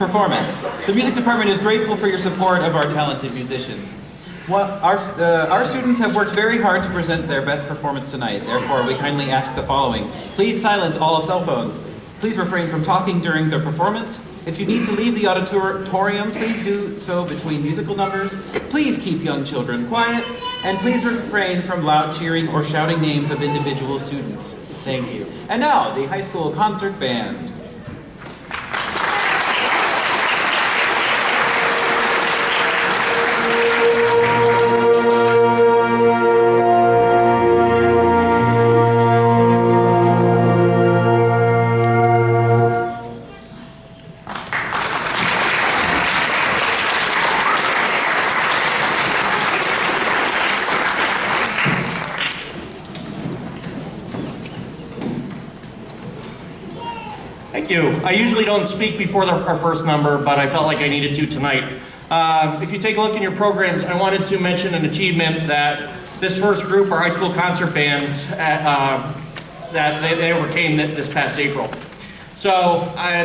Performance. The music department is grateful for your support of our talented musicians. Our students have worked very hard to present their best performance tonight. Therefore, we kindly ask the following. Please silence all cell phones. Please refrain from talking during their performance. If you need to leave the auditorium, please do so between musical numbers. Please keep young children quiet. And please refrain from loud cheering or shouting names of individual students. Thank you. And now, the high school concert band. Thank you. I usually don't speak before our first number, but I felt like I needed to tonight. If you take a look in your programs, I wanted to mention an achievement that this first group, our high school concert band, that they overcame this past April. So,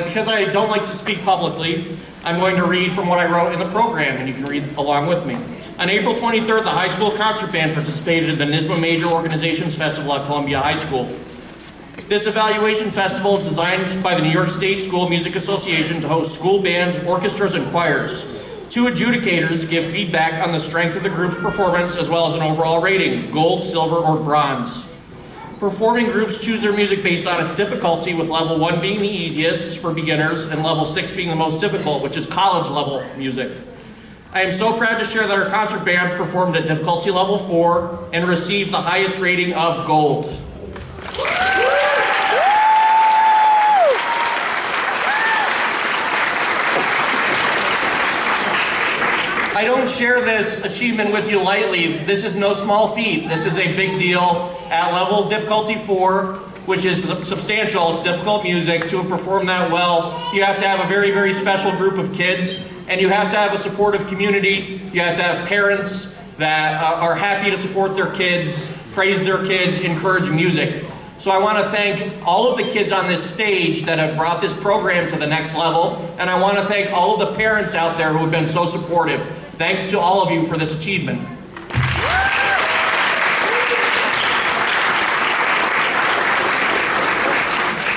because I don't like to speak publicly, I'm going to read from what I wrote in the program, and you can read along with me. On April 23rd, the high school concert band participated in the NYSSMA Major Organizations Festival at Columbia High School. This evaluation festival is designed by the New York State School Music Association to host school bands, orchestras, and choirs. Two adjudicators give feedback on the strength of the group's performance as well as an overall rating, gold, silver, or bronze. Performing groups choose their music based on its difficulty, with level 1 being the easiest for beginners and level 6 being the most difficult, which is college level music. I am so proud to share that our concert band performed at difficulty level 4 and received the highest rating of gold. I don't share this achievement with you lightly. This is no small feat. This is a big deal. At level difficulty 4, which is substantial, it's difficult music, to perform that well, you have to have a very, very special group of kids, and you have to have a supportive community. You have to have parents that are happy to support their kids, praise their kids, encourage music. So I want to thank all of the kids on this stage that have brought this program to the next level, and I want to thank all of the parents out there who have been so supportive. Thanks to all of you for this achievement. The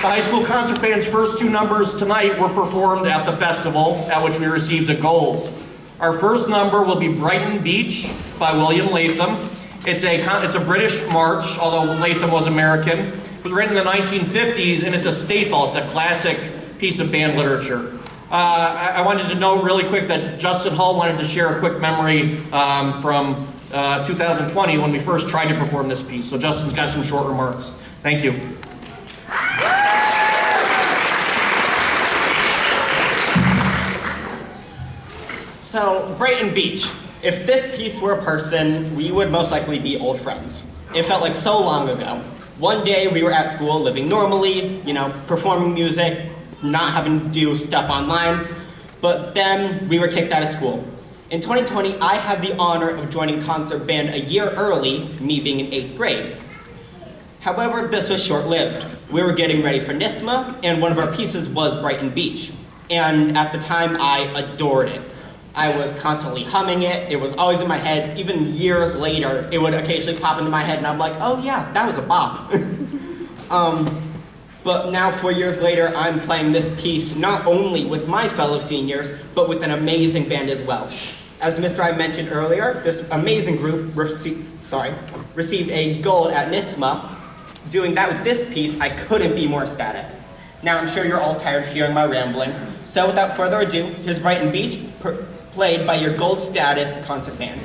high school concert band's first two numbers tonight were performed at the festival, at which we received a gold. Our first number will be Brighton Beach by William Latham. It's a British march, although Latham was American. It was written in the 1950s, and it's a staple. It's a classic piece of band literature. I wanted to note really quick that Justin Hull wanted to share a quick memory from 2020 when we first tried to perform this piece. So Justin's got some short remarks. Thank you. So, Brighton Beach. If this piece were a person, we would most likely be old friends. It felt like so long ago. One day we were at school living normally, performing music, not having to do stuff online, but then we were kicked out of school. In 2020, I had the honor of joining concert band a year early, me being in 8th grade. However, this was short-lived. We were getting ready for NYSSMA, and one of our pieces was Brighton Beach. And at the time, I adored it. I was constantly humming it. It was always in my head. Even years later, it would occasionally pop into my head, and I'm like, oh yeah, that was a bop. But now, 4 years later, I'm playing this piece not only with my fellow seniors, but with an amazing band as well. As Mr. I mentioned earlier, this amazing group received a gold at NYSSMA. Doing that with this piece, I couldn't be more ecstatic. Now, I'm sure you're all tired of hearing my rambling, so without further ado, here's Brighton Beach, played by your gold status concert band.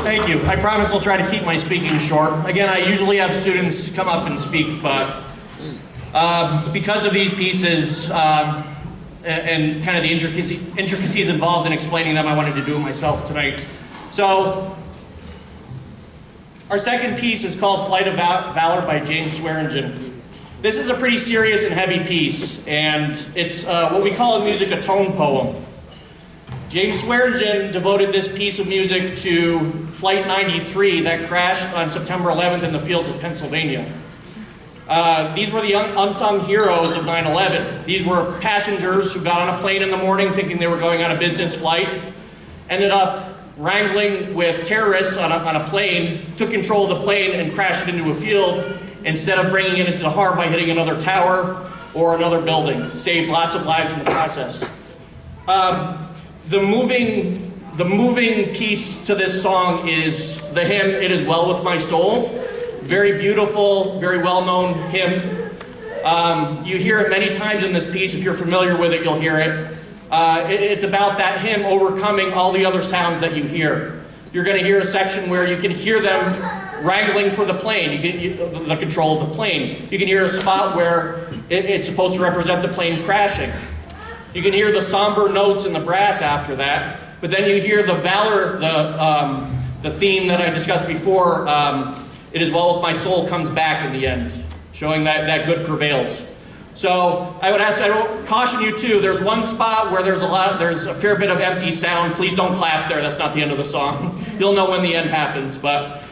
Thank you. I promise I'll try to keep my speaking short. Again, I usually have students come up and speak, but because of these pieces and kind of the intricacies involved in explaining them, I wanted to do it myself tonight. So, our second piece is called Flight of Valor by James Swearingen. This is a pretty serious and heavy piece, and it's what we call in music a tone poem. James Swearingen devoted this piece of music to Flight 93 that crashed on September 11th in the fields of Pennsylvania. These were the unsung heroes of 9/11. These were passengers who got on a plane in the morning thinking they were going on a business flight, ended up wrangling with terrorists on a plane, took control of the plane and crashed it into a field instead of bringing it into the harm by hitting another tower or another building. Saved lots of lives in the process. The moving piece to this song is the hymn, It Is Well With My Soul. Very beautiful, very well-known hymn. You hear it many times in this piece. If you're familiar with it, you'll hear it. It's about that hymn overcoming all the other sounds that you hear. You're going to hear a section where you can hear them wrangling for the plane, the control of the plane. You can hear a spot where it's supposed to represent the plane crashing. You can hear the somber notes in the brass after that, but then you hear the valor, the theme that I discussed before, It Is Well With My Soul, comes back in the end, showing that good prevails. So I would caution you too, there's one spot where there's a fair bit of empty sound. Please don't clap there, that's not the end of the song. You'll know when the end happens, but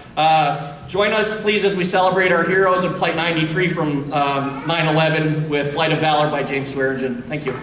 join us please as we celebrate our heroes in Flight 93 from 9/11 with Flight of Valor by James Swearingen. Thank you.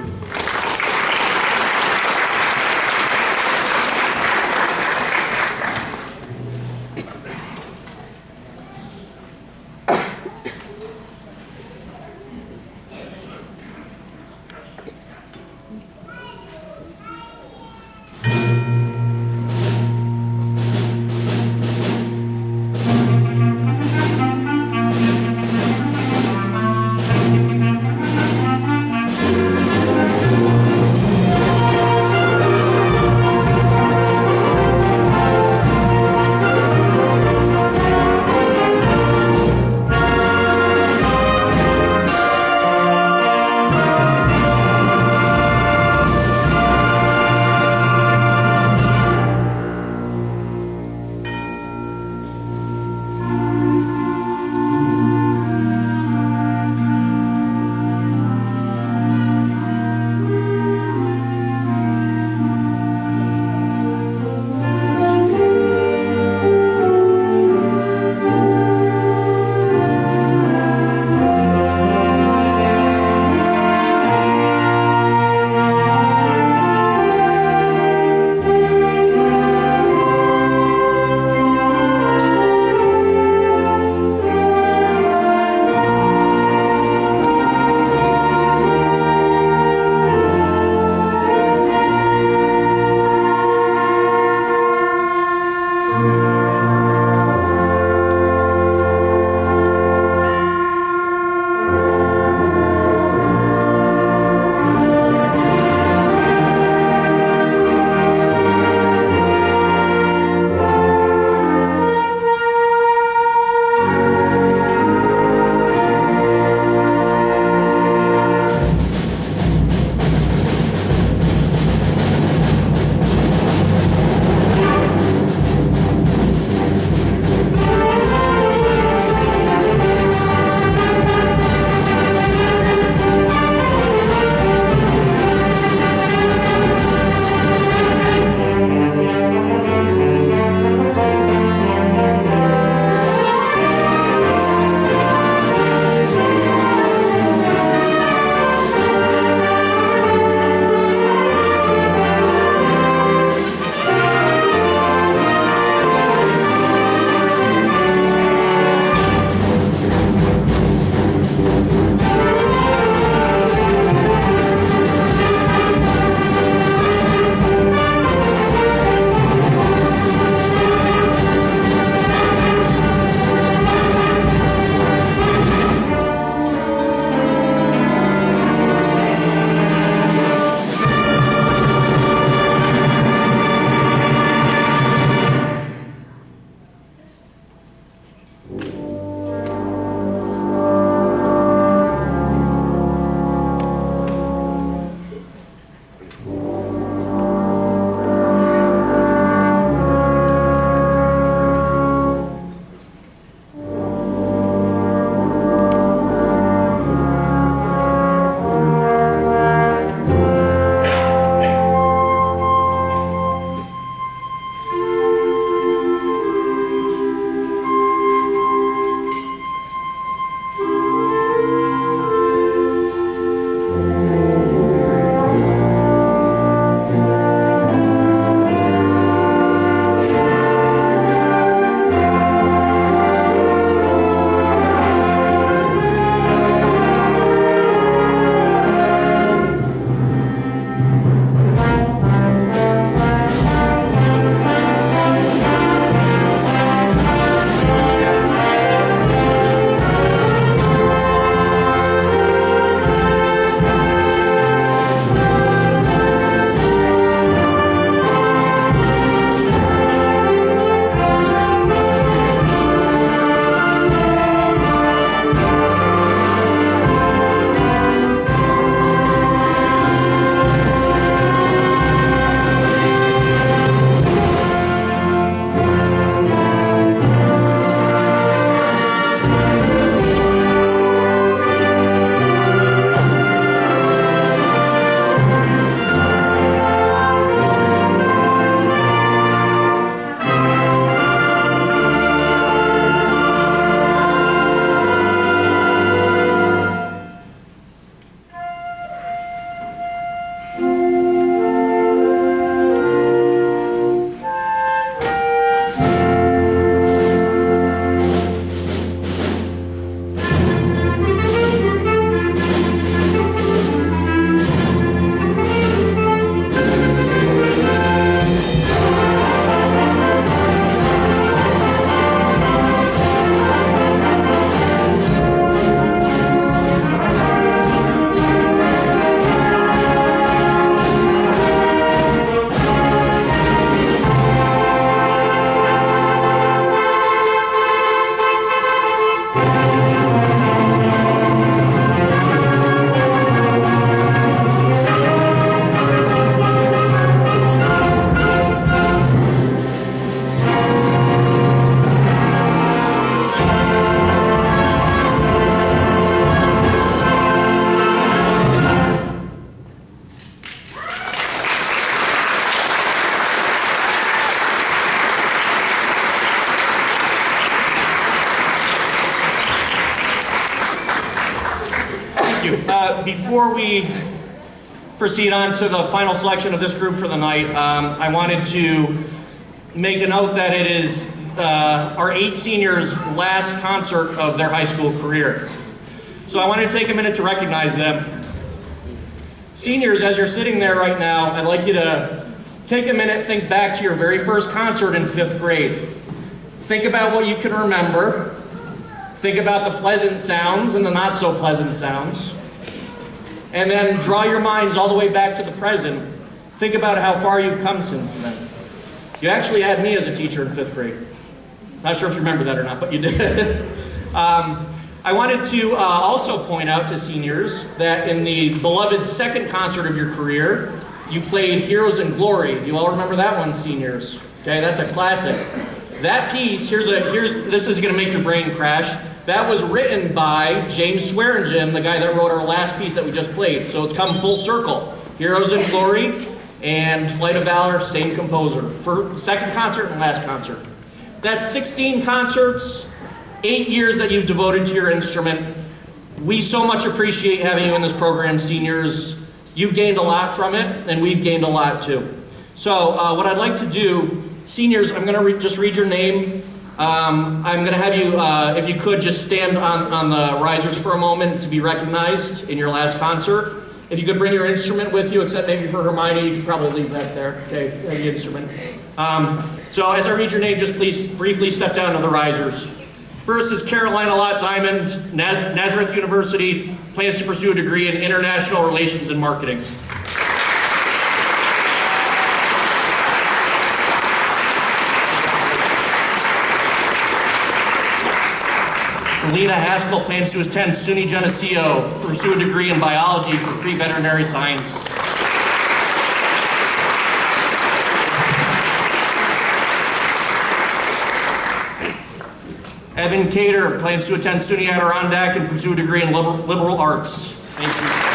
before we proceed on to the final selection of this group for the night, I wanted to make a note that it is our 8 seniors' last concert of their high school career. So I wanted to take a minute to recognize them. Seniors, as you're sitting there right now, I'd like you to take a minute, think back to your very first concert in 5th grade. Think about what you can remember. Think about the pleasant sounds and the not so pleasant sounds. And then draw your minds all the way back to the present. Think about how far you've come since then. You actually had me as a teacher in 5th grade. Not sure if you remember that or not, but you did. I wanted to also point out to seniors that in the beloved second concert of your career, you played Heroes in Glory. Do you all remember that one, seniors? Okay, that's a classic. That piece, this is gonna make your brain crash. That was written by James Swearingen, the guy that wrote our last piece that we just played. So it's come full circle. Heroes in Glory and Flight of Valor, same composer. For second concert and last concert. That's 16 concerts, 8 years that you've devoted to your instrument. We so much appreciate having you in this program, seniors. You've gained a lot from it, and we've gained a lot too. So what I'd like to do, seniors, I'm gonna just read your name. I'm gonna have you, if you could, just stand on the risers for a moment to be recognized in your last concert. If you could bring your instrument with you, except maybe for Hermione, you could probably leave that there. Okay, have the instrument. So as I read your name, just please briefly step down to the risers. First is Carolina Lott Diamond, Nazareth University, plans to pursue a degree in International Relations and Marketing. Lena Haskell plans to attend SUNY Geneseo, pursue a degree in biology for pre-veterinary science. Evan Cater plans to attend SUNY Adirondack and pursue a degree in liberal arts. Thank you.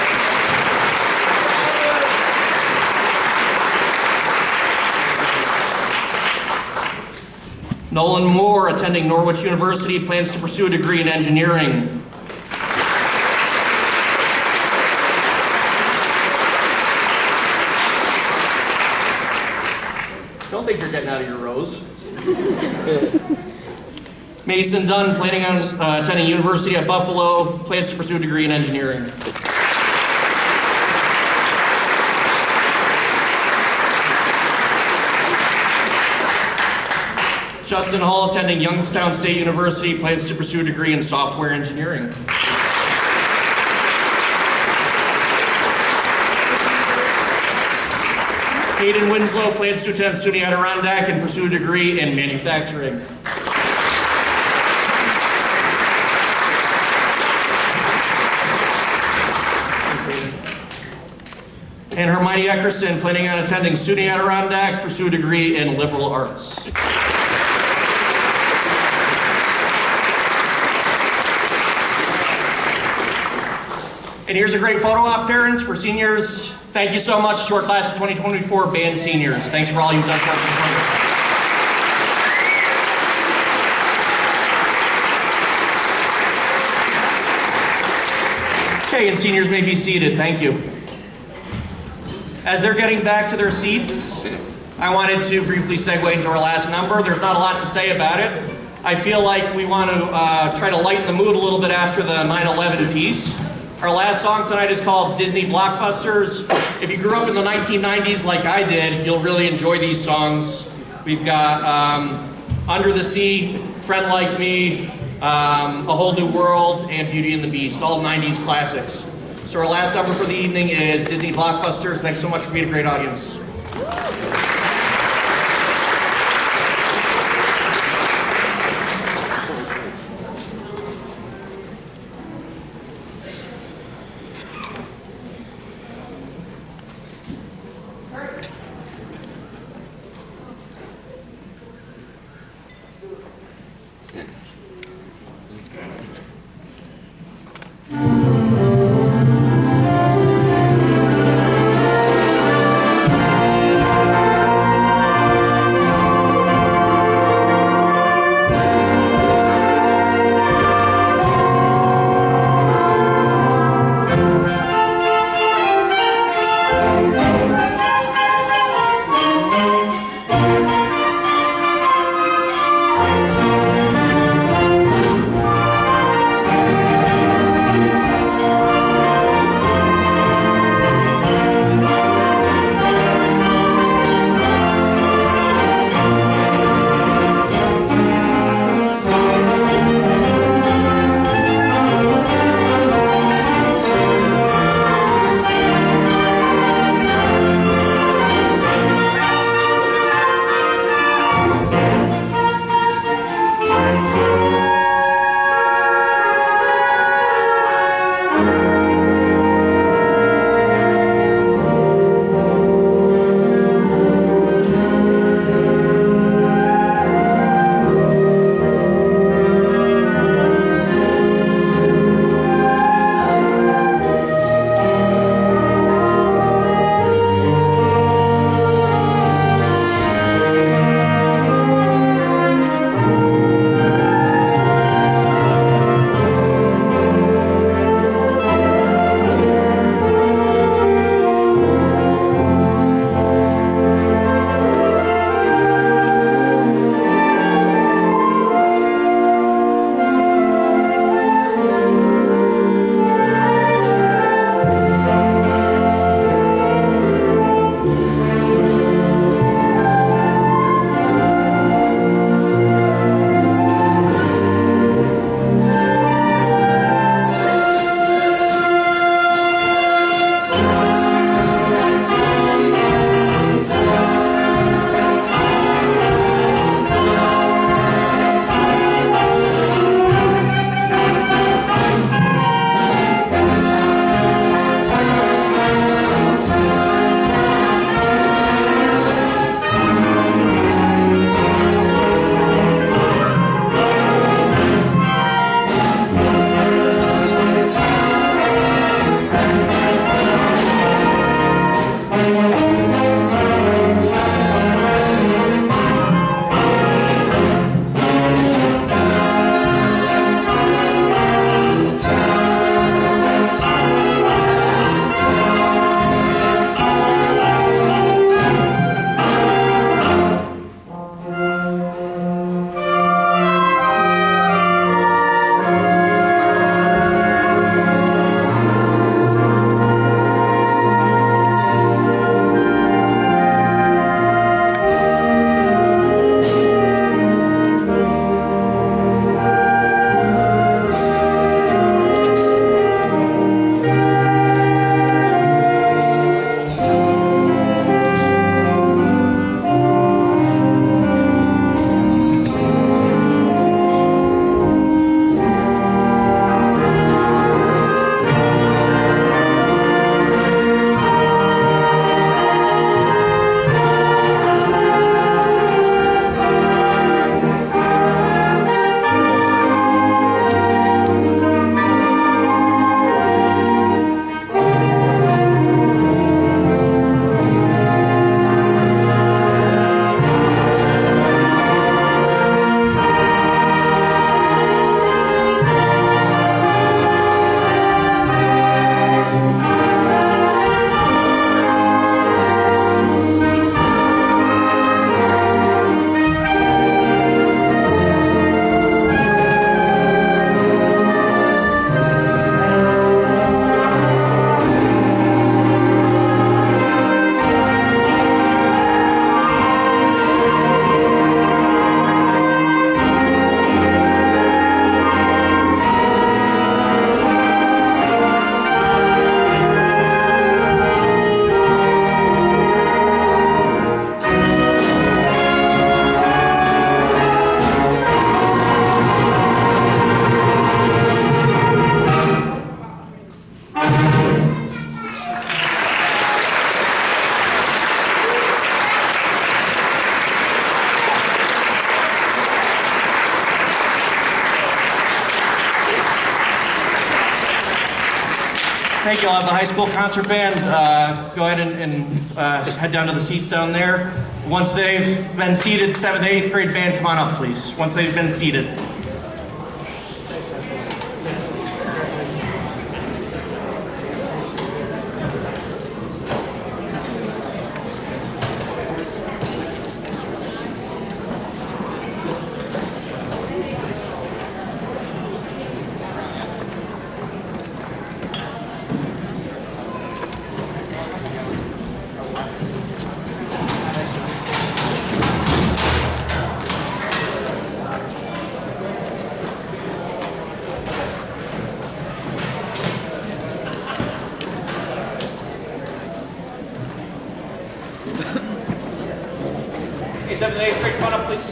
Nolan Moore, attending Norwich University, plans to pursue a degree in engineering. Don't think you're getting out of your rows. Mason Dunn, planning on attending University at Buffalo, plans to pursue a degree in engineering. Justin Hall, attending Youngstown State University, plans to pursue a degree in software engineering. Hayden Winslow plans to attend SUNY Adirondack and pursue a degree in manufacturing. And Hermione Eckerson, planning on attending SUNY Adirondack, pursue a degree in liberal arts. And here's a great photo op, parents, for seniors. Thank you so much to our class of 2024 band seniors. Thanks for all you've done for us. Okay, and seniors may be seated. Thank you. As they're getting back to their seats, I wanted to briefly segue into our last number. There's not a lot to say about it. I feel like we want to try to lighten the mood a little bit after the 9/11 piece. Our last song tonight is called Disney Blockbusters. If you grew up in the 1990s like I did, you'll really enjoy these songs. We've got Under the Sea, Friend Like Me, A Whole New World, and Beauty and the Beast, all 90s classics. So our last number for the evening is Disney Blockbusters. Thanks so much for being a great audience. Thank you. I'll have the high school concert band go ahead and head down to the seats down there. Once they've been seated, 7th and 8th grade band, come on up, please. Once they've been seated. Hey, 7th and 8th grade, come on up, please.